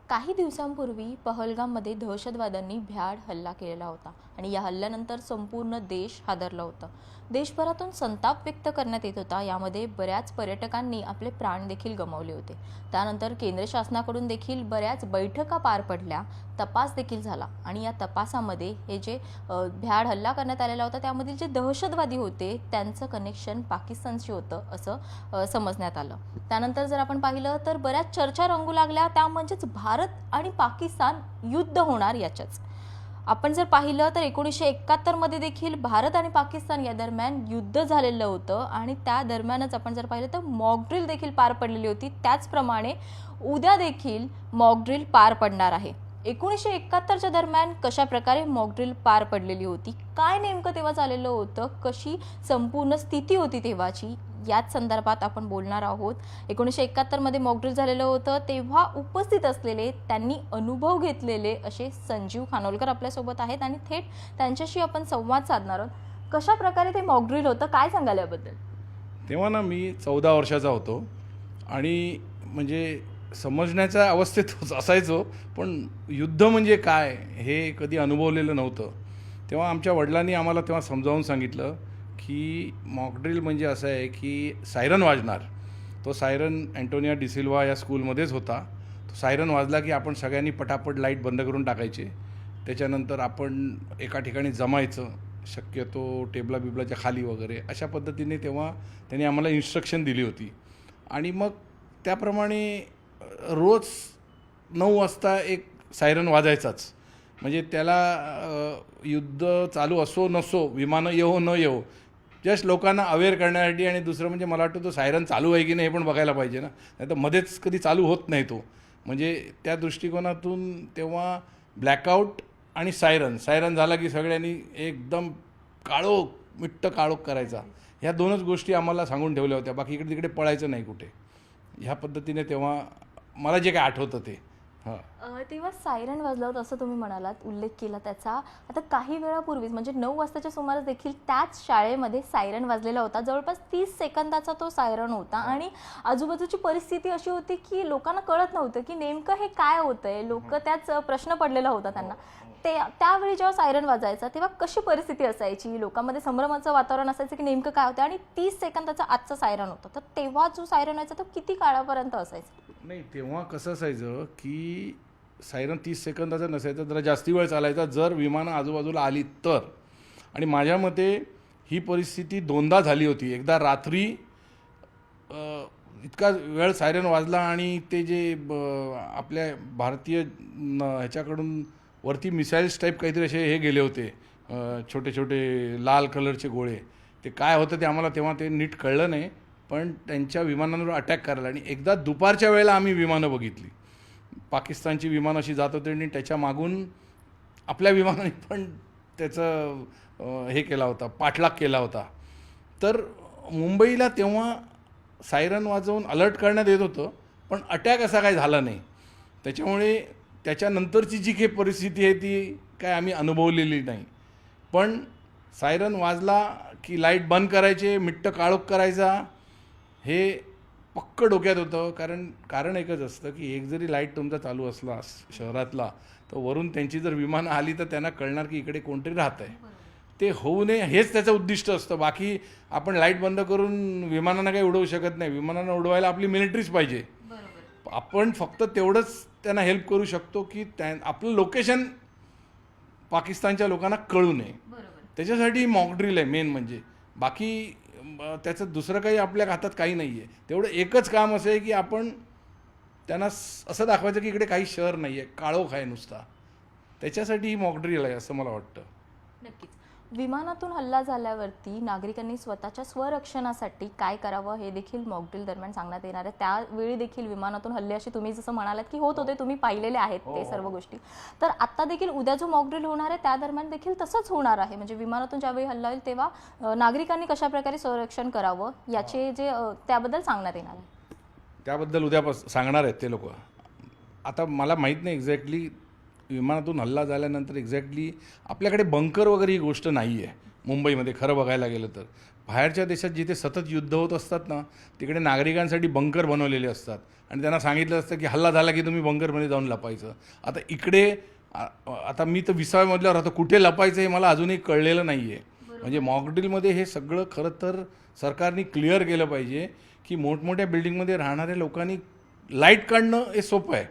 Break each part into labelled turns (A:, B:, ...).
A: काही दिवसांपूर्वी पहलगाममध्ये दहशतवाद्यांनी भ्याड हल्ला केलेला होता आणि या हल्ल्यानंतर संपूर्ण देश हादरला होता। देशभरातून संताप व्यक्त करण्यात येत होता। यामध्ये बऱ्याच पर्यटकांनी आपले प्राण देखील गमावले होते। त्यानंतर केंद्र शासनाकडून देखील बऱ्याच बैठका पार पडल्या, तपास देखील झाला आणि या तपासामध्ये हे जे भ्याड हल्ला करण्यात आलेला होता त्यामधील जे दहशतवादी होते त्यांचं कनेक्शन पाकिस्तानशी होतं असं समजण्यात आलं। त्यानंतर जर आपण पाहिलं तर बऱ्याच चर्चा रंगू लागल्या, त्या म्हणजेच भारत आणि पाकिस्तान युद्ध होणार याच्याच। आपण जर पाहिलं तर 1971 मध्ये देखील भारत आणि पाकिस्तान या दरम्यान युद्ध झालेलं होतं आणि त्या दरम्यानच आपण जर पाहिलं तर मॉक ड्रिल देखील पार पडलेली होती। त्याचप्रमाणे उद्या देखील मॉक ड्रिल पार पडणार आहे। 1971च्या दरम्यान कशा प्रकारे मॉक ड्रिल पार पडलेली होती, काय नेमकं तेव्हा झालेलं होतं, कशी संपूर्ण स्थिती होती तेव्हाची, याच संदर्भात आपण बोलणार आहोत। 1971 मध्ये मॉक ड्रिल झालेलं होतं तेव्हा उपस्थित असलेले, त्यांनी अनुभव घेतलेले असे संजीव खानोलकर आपल्यासोबत आहेत आणि थेट त्यांच्याशी आपण संवाद साधणार आहोत। कशा प्रकारे ते मॉक ड्रिल होतं, काय सांगाल याबद्दल?
B: तेव्हा ना मी 14 वर्षाचा होतो आणि म्हणजे समजण्याच्या अवस्थेत असायचो, पण युद्ध म्हणजे काय हे कधी अनुभवलेलं नव्हतं। तेव्हा आमच्या वडिलांनी आम्हाला तेव्हा समजावून सांगितलं की मॉक ड्रिल म्हणजे असं आहे की सायरन वाजणार। तो सायरन अँटोनिया डिसिल्वा या स्कूलमध्येच होता। तो सायरन वाजला की आपण सगळ्यांनी पटापट लाईट बंद करून टाकायचे। त्याच्यानंतर आपण एका ठिकाणी जमायचं, शक्यतो टेबला बिबलाच्या खाली वगैरे, अशा पद्धतीने तेव्हा त्यांनी आम्हाला इन्स्ट्रक्शन दिली होती। आणि मग त्याप्रमाणे रोज 9 वाजता एक सायरन वाजायचाच। म्हणजे त्याला युद्ध चालू असो नसो, विमानं येवो न येवो, जस्ट लोकांना अवेअर करण्यासाठी। आणि दुसरं म्हणजे मला वाटतं तो सायरन चालू आहे की नाही हे पण बघायला पाहिजे ना, नाही तर मध्येच कधी चालू होत नाही तो। म्हणजे त्या दृष्टिकोनातून तेव्हा ब्लॅकआउट आणि सायरन झाला की सगळ्यांनी एकदम काळोख, मिट्ट काळोख करायचा। ह्या दोनच गोष्टी आम्हाला सांगून ठेवल्या होत्या, बाकी इकडे तिकडे पळायचं नाही कुठे। ह्या पद्धतीने तेव्हा मला जे काय आठवतं ते।
A: तेव्हा सायरन वाजला होता असं तुम्ही म्हणालात, उल्लेख केला त्याचा। आता काही वेळापूर्वीच म्हणजे 9 वाजताच्या सुमारास देखील त्याच शाळेमध्ये सायरन वाजलेला होता। जवळपास 30 सेकंदाचा तो सायरन होता आणि आजूबाजूची परिस्थिती अशी होती की लोकांना कळत नव्हतं की नेमकं हे काय होतंय। लोक त्याच प्रश्न पडलेला होता त्यांना। त्यावेळी जेव्हा सायरन वाजायचा तेव्हा कशी परिस्थिती असायची, लोकांमध्ये संभ्रमाचं वातावरण असायचं की नेमकं काय होतं, आणि 30 सेकंदाचा आजचा सायरन होता, तर तेव्हा जो सायरन व्हायचा तो किती काळापर्यंत असायचा?
B: नाही, तेव्हा कसं असायचं की सायरन 30 सेकंदाचा नसायचा, जरा जास्ती वेळ चालायचा जर विमानं आजूबाजूला आली तर। आणि माझ्या मते ही परिस्थिती दोनदा झाली होती। एकदा रात्री इतका वेळ सायरन वाजला आणि ते जे आपल्या भारतीय ह्याच्याकडून वरती मिसाईल्स टाईप काहीतरी असे हे गेले होते, छोटे छोटे लाल कलरचे गोळे। ते काय होतं ते आम्हाला तेव्हा ते नीट कळलं नाही, पण त्यांच्या विमानांवर अटॅक करायला। आणि एकदा दुपारच्या वेळेला आम्ही विमानं बघितली, पाकिस्तानची विमानं अशी जात होती आणि त्याच्या मागून आपल्या विमानाने पण त्याचं हे केला होता, पाठलाग केला होता। तर मुंबईला तेव्हा सायरन वाजवून अलर्ट करण्यात येत होतं, पण अटॅक असा काय झाला नाही। त्याच्यामुळे त्याच्यानंतरची जी काही परिस्थिती आहे ती काय आम्ही अनुभवलेली नाही। पण सायरन वाजला की लाईट बंद करायचे, मिट्ट काळोख करायचा, हे पक्क डोक्यात होतं। कारण एकच असतं की एक जरी लाईट तुमचा चालू असला शहरातला, तर वरून त्यांची जर विमानं आली तर त्यांना कळणार की इकडे कोणतरी राहत आहे। ते होऊ नये हेच त्याचं उद्दिष्ट असतं। बाकी आपण लाईट बंद करून विमानांना काही उडवू शकत नाही। विमानांना उडवायला आपली मिलिटरीच पाहिजे। आपण फक्त तेवढंच त्यांना हेल्प करू शकतो की आपलं लोकेशन पाकिस्तानच्या लोकांना कळू नये। त्याच्यासाठी मॉक ड्रिल आहे मेन म्हणजे। बाकी त्याचं दुसरं काही आपल्या हातात काही नाही आहे। तेवढं एकच काम असं आहे की आपण त्यांना असं दाखवायचं की इकडे काही शहर नाही आहे, काळोख आहे नुसता। त्याच्यासाठी ही मॉक ड्रिल आहे असं मला वाटतं।
A: नक्कीच। विमानातून हल्ला झाल्यावरती नागरिकांनी स्वतःच्या स्वरक्षणासाठी काय करावं हे देखील मॉक ड्रिल दरम्यान सांगण्यात येणार आहे। त्यावेळी देखील विमानातून हल्ले असे तुम्ही जसं म्हणालात की होत होते, तुम्ही पाहिलेले आहेत ते सर्व गोष्टी। तर आता देखील उद्या जो मॉक ड्रिल होणार आहे त्या दरम्यान देखील तसंच होणार आहे। म्हणजे विमानातून ज्यावेळी हल्ला होईल तेव्हा नागरिकांनी कशा प्रकारे संरक्षण करावं याचे जे त्याबद्दल सांगण्यात येणार आहे।
B: त्याबद्दल उद्यापासून सांगणार आहेत ते लोक। आता मला माहीत नाही एक्झॅक्टली विमानातून हल्ला झाल्यानंतर एक्झॅक्टली आपल्याकडे बंकर वगैरे ही गोष्ट नाही आहे। मुंबईमध्ये खरं बघायला गेलं तर. बाहेरच्या देशात जिथे सतत युद्ध होत असतात ना, तिकडे नागरिकांसाठी बंकर बनवलेले असतात आणि त्यांना सांगितलं असतं की हल्ला झाला की तुम्ही बंकरमध्ये जाऊन लपायचं. आता इकडे आता मी तर 20व्या राहतो, कुठे लपायचं हे मला अजूनही कळलेलं नाही आहे. म्हणजे मॉकड्रिलमध्ये हे सगळं खरं तर सरकारने क्लिअर केलं पाहिजे की मोठमोठ्या बिल्डिंगमध्ये राहणाऱ्या लोकांनी लाईट काढणं हे सोपं आहे,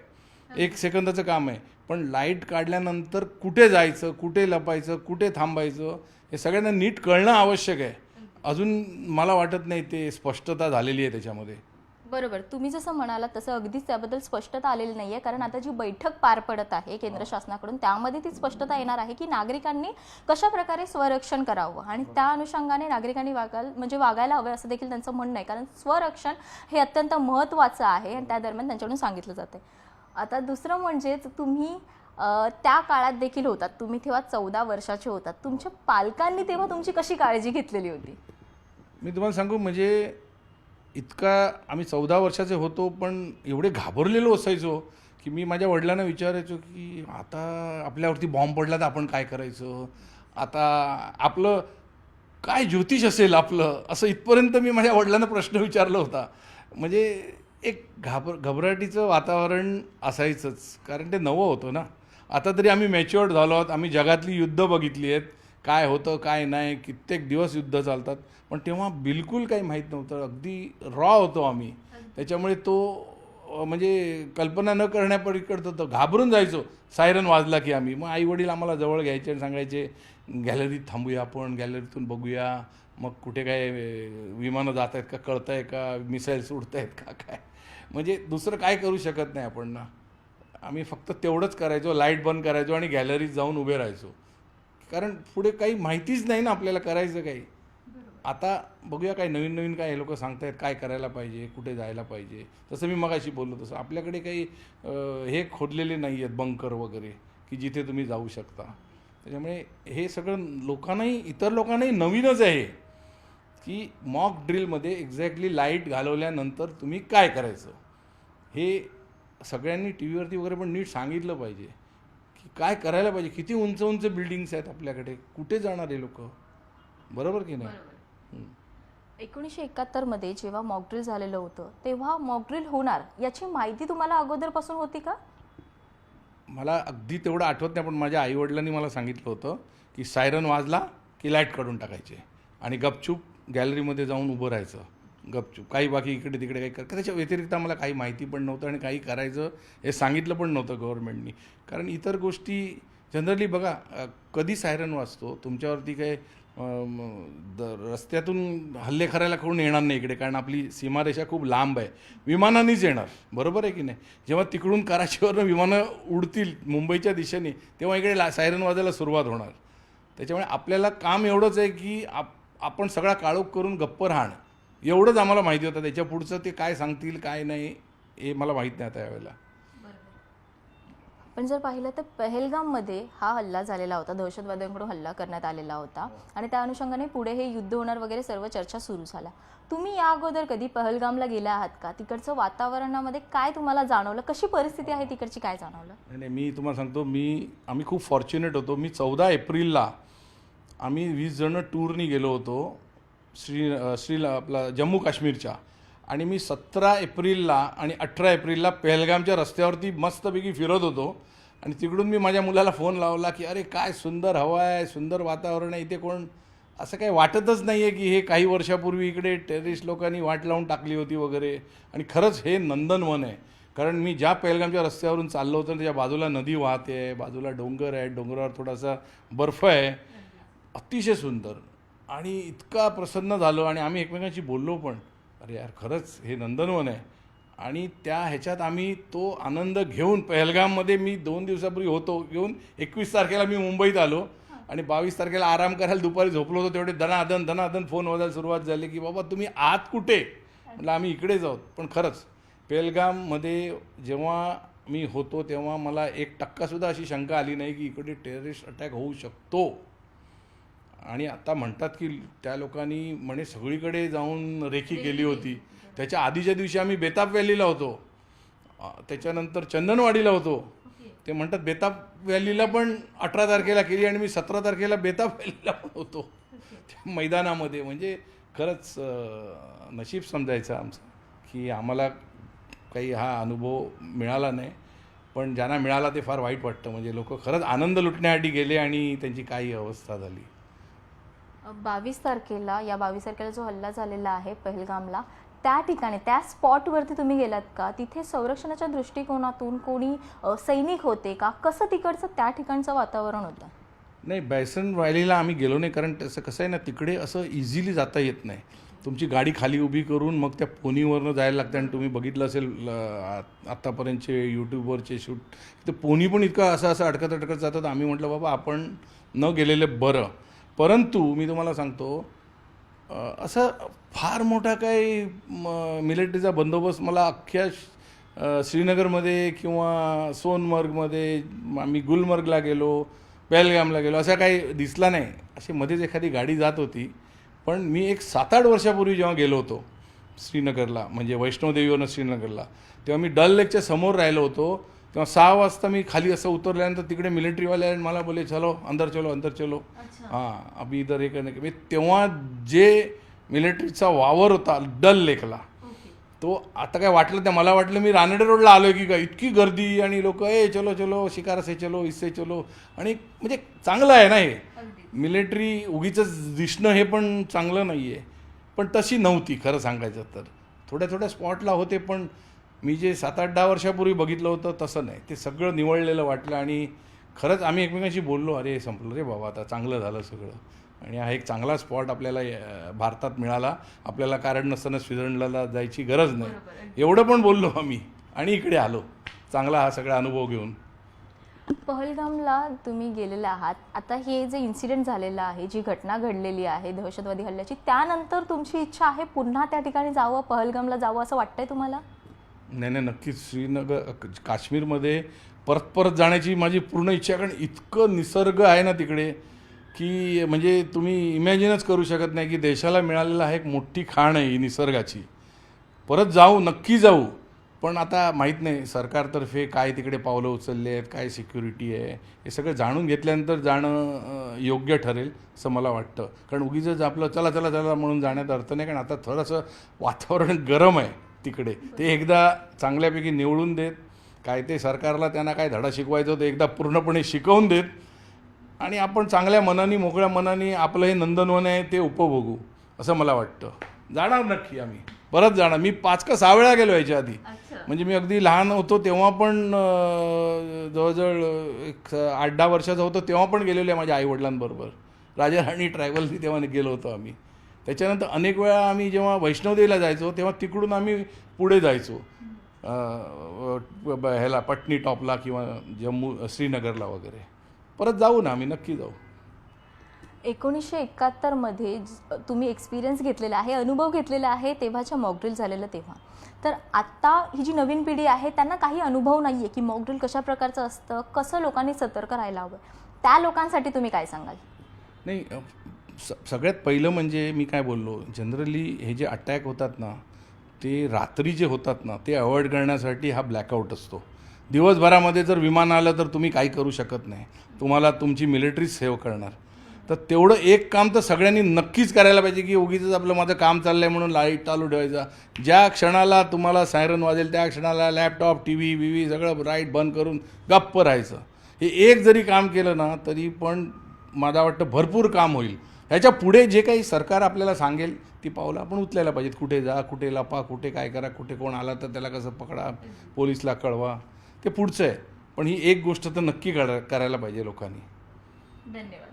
B: 1 सेकंदाचं काम आहे. पण लाईट काढल्यानंतर कुठे जायचं, कुठे लपायचं, कुठे थांबायचं हे सगळ्यांना नीट कळणं आवश्यक आहे. अजून मला वाटत नाही ते स्पष्टता झालेली आहे त्याच्यामध्ये.
A: बरोबर, तुम्ही जसं म्हणालात तसं अगदीच त्याबद्दल स्पष्टता आलेली नाही आहे. कारण आता जी बैठक पार पडत आहे केंद्र शासनाकडून त्यामध्ये ती स्पष्टता येणार आहे की नागरिकांनी कशा प्रकारे स्वरक्षण करावं आणि त्या अनुषंगाने नागरिकांनी वागायला हवं असं देखील त्यांचं म्हणणं आहे. कारण स्वरक्षण हे अत्यंत महत्त्वाचं आहे आणि त्या दरम्यान त्यांच्याकडून सांगितलं जाते. आता दुसरं म्हणजेच तुम्ही त्या काळात देखील होतात, तुम्ही तेव्हा 14 वर्षाचे होतात. तुमच्या पालकांनी तेव्हा तुमची कशी काळजी घेतलेली होती?
B: मी तुम्हाला सांगू, म्हणजे इतका आम्ही 14 वर्षाचे होतो पण एवढे घाबरलेलो असायचो की मी माझ्या वडिलांना विचारायचो की आता आपल्यावरती बॉम्ब पडला तर आपण काय करायचं, आता आपलं काय ज्योतिष असेल आपलं, असं इथपर्यंत मी माझ्या वडिलांना प्रश्न विचारला होता. म्हणजे एक घबराटीचं वातावरण असायचंच, कारण ते नवं होतं ना. आता तरी आम्ही मॅच्युअर्ड झालो आहोत, आम्ही जगातली युद्ध बघितली आहेत, काय होतं काय नाही, कित्येक दिवस युद्ध चालतात. पण तेव्हा बिलकुल काही माहीत नव्हतं, अगदी रॉ होतो आम्ही. त्याच्यामुळे तो म्हणजे कल्पना न करण्यापलीकडं होतं, घाबरून जायचो सायरन वाजला की आम्ही. मग आईवडील आम्हाला जवळ घ्यायचे आणि सांगायचे गॅलरीत थांबूया, आपण गॅलरीतून बघूया, मग कुठे काय विमानं जात आहेत का, कळतं आहे का, मिसाईल्स उडत आहेत का, काय. म्हणजे दुसरं काय करू शकत नाही आपण ना. आम्ही फक्त तेवढंच करायचो, लाईट बंद करायचो आणि गॅलरीत जाऊन उभे राहायचो, कारण पुढे काही माहितीच नाही ना आपल्याला करायचं काही. आता बघूया काय नवीन नवीन काय हे लोक सांगतायत काय करायला पाहिजे, कुठे जायला पाहिजे. तसं मी मगाशी बोललो तसं आपल्याकडे काही हे खोदलेले नाही आहेत बंकर वगैरे की जिथे तुम्ही जाऊ शकता. त्याच्यामुळे हे सगळं लोकांनाही, इतर लोकांनाही नवीनच आहे की मॉक ड्रिलमध्ये एक्झॅक्टली लाईट घालवल्यानंतर तुम्ही काय करायचं. हे सगळ्यांनी टी व्हीवरती वगैरे पण नीट सांगितलं पाहिजे की काय करायला पाहिजे. किती उंच उंच बिल्डिंग्स आहेत आपल्याकडे, कुठे जाणार हे लोक, बरोबर की नाही.
A: 1971 मध्ये जेव्हा मॉकड्रिल झालेलं होतं तेव्हा मॉकड्रिल होणार याची माहिती तुम्हाला अगोदरपासून होती का?
B: मला अगदी तेवढं आठवत नाही, पण माझ्या आईवडिलांनी मला सांगितलं होतं की सायरन वाजला की लाईट काढून टाकायचे आणि गपचूप गॅलरीमध्ये जाऊन उभं राहायचं, गपचूप. काही बाकी इकडे तिकडे काही त्याच्या व्यतिरिक्त आम्हाला काही माहिती पण नव्हतं आणि काही करायचं हे सांगितलं पण नव्हतं गव्हर्नमेंटनी. कारण इतर गोष्टी जनरली बघा, कधी सायरन वाजतो तुमच्यावरती काय रस्त्यातून हल्ले करायला कोण येणार नाही इकडे, कारण आपली सीमारेषा खूप लांब आहे. विमानानेच येणार, बरोबर आहे की नाही. जेव्हा तिकडून कराचीवरनं विमानं उडतील मुंबईच्या दिशेने तेव्हा इकडे सायरन वाजायला सुरुवात होणार. त्याच्यामुळे आपल्याला काम एवढंच आहे की आपण सगळा काळोख करून गप्प राहणं, एवढंच आम्हाला माहिती होतं. त्याच्या पुढचं ते काय सांगतील काय नाही हे मला माहीत नाही आता यावेळेला.
A: पण जर पाहिलं तर पहलगाममध्ये हा हल्ला झालेला होता, दहशतवाद्यांकडून हल्ला करण्यात आलेला होता आणि त्या अनुषंगाने पुढे हे युद्ध होणार वगैरे सर्व चर्चा सुरू झाल्या. तुम्ही या अगोदर कधी पहलगामला गेला आहात का? तिकडचं वातावरणामध्ये काय तुम्हाला जाणवलं, कशी परिस्थिती आहे तिकडची, काय जाणवलं?
B: नाही, मी तुम्हाला सांगतो, आम्ही खूप फॉर्च्युनेट होतो. मी 14 एप्रिलला आम्ही 20 जण टूरनी गेलो होतो आपला जम्मू काश्मीरच्या, आणि मी 17 एप्रिलला आणि 18 एप्रिलला पहलगामच्या रस्त्यावरती मस्तपैकी फिरत होतो. आणि तिकडून मी माझ्या मुलाला फोन लावला की अरे काय सुंदर हवा आहे, सुंदर वातावरण आहे इथे, कोण असं काही वाटतच नाही आहे की हे काही वर्षापूर्वी इकडे टेररिस्ट लोकांनी वाट लावून टाकली होती वगैरे. आणि खरंच हे नंदनवन आहे. कारण मी ज्या पहलगामच्या रस्त्यावरून चाललो होतो त्याच्या बाजूला नदी वाहते आहे, बाजूला डोंगर आहे, डोंगरावर थोडासा बर्फ आहे, अतिशय सुंदर. आणि इतका प्रसन्न झालो आणि आम्ही एकमेकांशी बोललो पण, अरे यार खरंच हे नंदनवन आहे. आणि त्या ह्याच्यात आम्ही तो आनंद घेऊन पहलगाममध्ये मी 2 दिवसापूर्वी होतो घेऊन 21 तारखेला मी मुंबईत आलो आणि 22 तारखेला आराम करायला दुपारी झोपलो होतो. तेवढे धनाधन फोन वाजायला सुरुवात झाली की बाबा तुम्ही आत कुठे, म्हटलं आम्ही इकडेच आहोत. पण खरंच पहलगाममध्ये जेव्हा मी होतो तेव्हा मला 1% अशी शंका आली नाही की इकडे टेररिस्ट अटॅक होऊ शकतो. आणि आता म्हणतात की त्या लोकांनी म्हणे सगळीकडे जाऊन रेखी केली होती. त्याच्या आधीच्या दिवशी आम्ही बेताब व्हॅलीला होतो, त्याच्यानंतर चंदनवाडीला होतो. ते म्हणतात बेताब व्हॅलीला पण 18 तारखेला केली आणि मी 17 तारखेला बेताब व्हॅलीला पण होतो. त्या मैदानामध्ये. म्हणजे खरंच नशीब समजायचं आमचं की आम्हाला काही हा अनुभव मिळाला नाही, पण ज्यांना मिळाला ते फार वाईट वाटतं. म्हणजे लोक खरंच आनंद लुटण्यासाठी गेले आणि त्यांची काही अवस्था झाली.
A: 22 तारखेला या 22 तारखेला जो हल्ला झालेला आहे पहलगामला, त्या ठिकाणी त्या स्पॉटवरती तुम्ही गेलात का? तिथे संरक्षणाच्या दृष्टिकोनातून कोणी सैनिक होते का? कसं तिकडचं त्या ठिकाणचं वातावरण होतं?
B: नाही, बायसन व्हॅलीला आम्ही गेलो नाही, कारण तसं कसं आहे ना, तिकडे असं इझिली जाता येत नाही. तुमची गाडी खाली उभी करून मग त्या पोनीवरनं जायला लागतं. आणि तुम्ही बघितलं असेल आत्तापर्यंतचे यूट्यूबवरचे शूट, ते पोनी पण इतकं असं असं अडकत अडकत जातात. आम्ही म्हटलं बाबा आपण न गेलेलं बरं. परंतु मी तुम्हाला सांगतो, असं फार मोठा काही मिलिटरीचा बंदोबस्त मला अख्ख्या श्रीनगरमध्ये किंवा सोनमर्गमध्ये, आम्ही गुलमर्गला गेलो, पहलगामला गेलो, असा काही दिसला नाही. अशी मध्येच एखादी गाडी जात होती. पण मी एक 7-8 वर्षापूर्वी जेव्हा गेलो होतो श्रीनगरला, म्हणजे वैष्णोदेवीवरनं श्रीनगरला, तेव्हा मी डल लेकच्या समोर राहिलो होतो. तेव्हा 6 वाजता मी खाली असं उतरल्यानंतर तिकडे मिलिटरीवाले मला बोले चलो अंदर चलो अंदर चलो, हां अभी इधर हे करणे. मी तेव्हा जे मिलिटरीचा वावर होता डल लेकला, तो आता काय वाटलं त्या, मला वाटलं मी रानडे रोडला आलो आहे की काय, इतकी गर्दी आणि लोक चलो चलो शिकार से चलो इससे चलो. आणि म्हणजे चांगलं आहे ना हे मिलिटरी, उगीच दिसणं हे पण चांगलं नाही आहे. पण तशी नव्हती खरं सांगायचं तर. थोड्या थोड्या स्पॉटला होते, पण मी जे 7-8-10 वर्षापूर्वी बघितलं होतं तसं नाही. ते सगळं निवळलेलं वाटलं. आणि खरंच आम्ही एकमेकांशी बोललो, अरे संपलं रे बाबा, आता चांगलं झालं सगळं. आणि हा एक चांगला स्पॉट आपल्याला भारतात मिळाला. आपल्याला कारण नसताना स्वित्झर्लंडला जायची गरज नाही, एवढं पण बोललो आम्ही. आणि इकडे आलो चांगला हा सगळा अनुभव घेऊन.
A: पहलगामला तुम्ही गेलेला आहात. आता हे जे इन्सिडेंट झालेलं आहे, जी घटना घडलेली आहे दहशतवादी हल्ल्याची, त्यानंतर तुमची इच्छा आहे पुन्हा त्या ठिकाणी जावं, पहलगामला जावं असं वाटतंय तुम्हाला?
B: नाही नाही, नक्कीच श्रीनगर काश्मीरमध्ये परत परत जाण्याची माझी पूर्ण इच्छा आहे. कारण इतकं निसर्ग आहे ना तिकडे की म्हणजे तुम्ही इमॅजिनच करू शकत नाही की देशाला मिळालेला आहे एक मोठी खाण आहे ही निसर्गाची. परत जाऊ, नक्की जाऊ. पण आता माहीत नाही सरकारतर्फे काय तिकडे पावलं उचलले आहेत, काय सिक्युरिटी आहे, हे सगळं जाणून घेतल्यानंतर जाणं योग्य ठरेल असं मला वाटतं. कारण उगीच आपलं चला चला चला म्हणून जाण्यात अर्थ नाही. कारण आता थोडंसं वातावरण गरम आहे तिकडे. ते एकदा चांगल्यापैकी निवडून देत, काय ते सरकारला त्यांना काय धडा शिकवायचं होतं एकदा पूर्णपणे शिकवून देत, आणि आपण चांगल्या मनाने मोकळ्या मनाने आपलं हे नंदनवन आहे ते उपभोगू असं मला वाटतं. जाणार नक्की आम्ही, परत जाणार. मी 5 का 6 वेळा गेलो याच्या आधी. म्हणजे मी अगदी लहान होतो तेव्हा पण, जवळजवळ एक 8-10 वर्षाचा होतो तेव्हा पण गेलेलो आहे माझ्या आईवडिलांबरोबर. राजा राणी ट्रॅव्हल्सनी तेव्हा गेलो होतो आम्ही. त्याच्यानंतर अनेक वेळा आम्ही जेव्हा वैष्णोदेवीला जायचो तेव्हा तिकडून आम्ही पुढे जायचो ह्याला पटनी टॉपला किंवा जम्मू श्रीनगरला वगैरे. परत जाऊ ना आम्ही, नक्की जाऊ.
A: 1971 मध्ये तुम्ही एक्सपिरियन्स घेतलेला आहे, अनुभव घेतलेला आहे तेव्हाच्या मॉकड्रिल झालेलं तेव्हा. तर आत्ता ही जी नवीन पिढी आहे त्यांना काही अनुभव नाही आहे की मॉकड्रिल कशा प्रकारचं असतं, कसं लोकांनी सतर्क राहायला हवं. त्या लोकांसाठी तुम्ही काय सांगाल?
B: नाही, सगळ्यात पहिलं म्हणजे मी काय बोललो, जनरली हे जे अटॅक होतात ना ते रात्री जे होतात ना ते अवॉइड करण्यासाठी हा ब्लॅकआउट असतो. दिवसभरामध्ये जर विमान आलं तर तुम्ही काही करू शकत नाही, तुम्हाला तुमची मिलिटरी सेव्ह करणार. तर तेवढं एक काम तर सगळ्यांनी नक्कीच करायला पाहिजे की उगीच आपलं माझं काम चाललं आहे म्हणून लाईट चालू ठेवायचा. ज्या क्षणाला तुम्हाला सायरन वाजेल त्या क्षणाला लॅपटॉप टी व्ही सगळं लाईट बंद करून गप्प राहायचं. हे एक जरी काम केलं ना तरी पण मला वाटतं भरपूर काम होईल. ह्याच्या पुढे जे काही सरकार आपल्याला सांगेल ती पावलं आपण उचलायला पाहिजेत. कुठे जा, कुठे लपा, कुठे काय करा, कुठे कोण आला तर त्याला कसं पकडा, पोलिसला कळवा, ते पुढचं आहे. पण ही एक गोष्ट तर नक्की करायला पाहिजे लोकांनी.
A: धन्यवाद.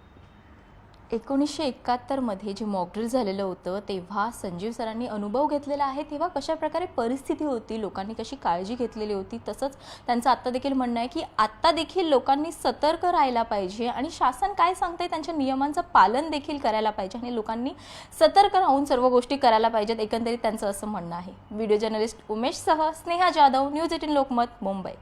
A: 1971 मध्ये जे मॉकड्रिल झालेलं होतं तेव्हा संजीव सरांनी अनुभव घेतलेला आहे. तेव्हा कशा प्रकारे परिस्थिती होती, लोकांनी कशी काळजी घेतलेली होती, तसंच त्यांचं आत्ता देखील म्हणणं आहे की आत्ता देखील लोकांनी सतर्क राहायला पाहिजे आणि शासन काय सांगतंय त्यांच्या नियमांचं पालन देखील करायला पाहिजे आणि लोकांनी सतर्क राहून सर्व गोष्टी करायला पाहिजेत, एकंदरीत त्यांचं असं म्हणणं आहे. व्हिडिओ जर्नलिस्ट उमेशसह स्नेहा जाधव, न्यूज 18 लोकमत, मुंबई.